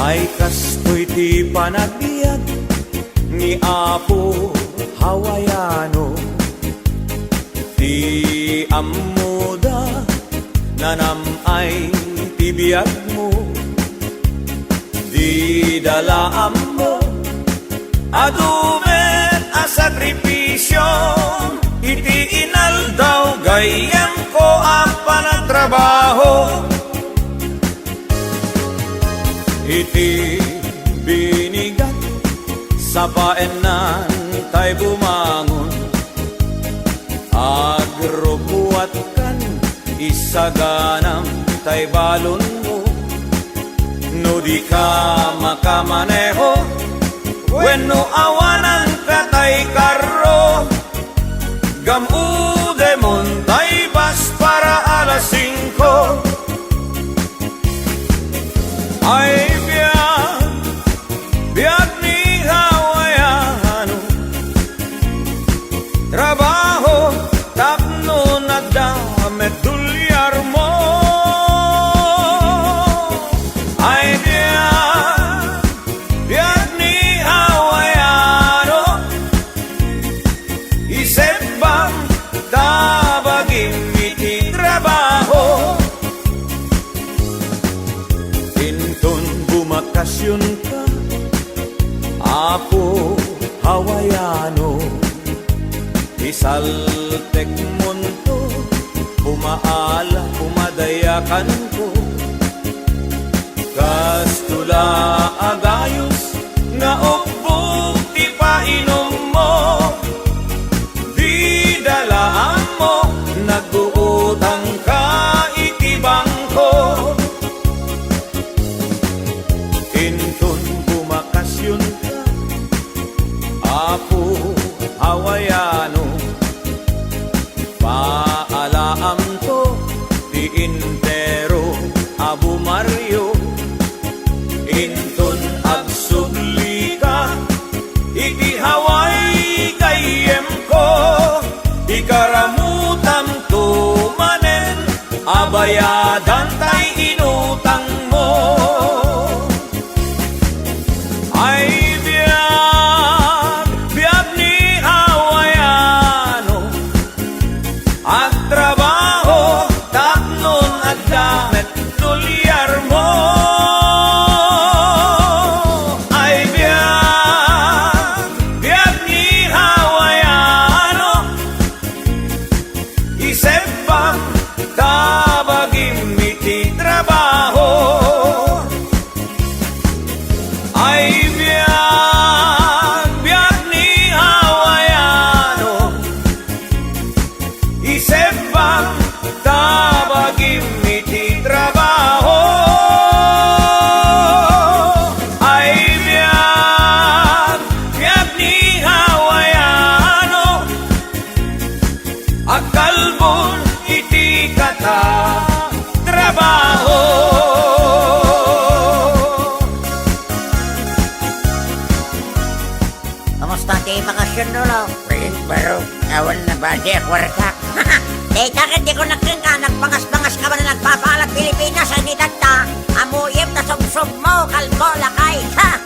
Ay kastoy ti panagbiag ni Apo Hawaiano. Ti amuda nanamay ti biag mo, di dalaan mo adumen a sakripisyo. Iti inaldaw gayem ko ang panagtrabaho. Iti binigat sa paenan tay bumangon, agrupuat kan isaganam tay balon mo. No di ka makamaneho, wenno awanan ka tay karro, gamude mon tay bas para alas 5. Ay biag ni Hawaiano, trabaho tapno nagdamet dulyar mo. Ay biag ni Hawaiano, isip bang tabagin iti trabaho. Intun bumakasyon ka, Apo Hawaiano, isaltek munto, pumaala, pumadayakan ko. Kastula agayos nga upog ti painom mo, di dalaan mo, nag-uutang ka iti bangko. Intun bumakasyon ka, Apo Hawaiano, paalaam to di intero Abu Mario. Intun agsugli ka iti Hawaii kayem ko, ikaramutam to manen abayadan tay inutang mo. Ay biag ni Hawaiano, ang trabaho tapnon at damet tulyar mo. Ay biag ni Hawaiano, isip bang tabagim iti trabaho. Ay biag ni Hawaiano, isip bang tabagim iti trabaho. Ay biag ni Hawaiano, agkalbon iti kata trabaho. Kamusta ti bakasyon nulo? Baro, awan na ba di akwarta? Teka, hindi ko nakingka, nagpangas-pangas ka ba na nagpapaalat Pilipinas, ay nitagta, amuyim na sumsum mo, kalbo, lakay, ha?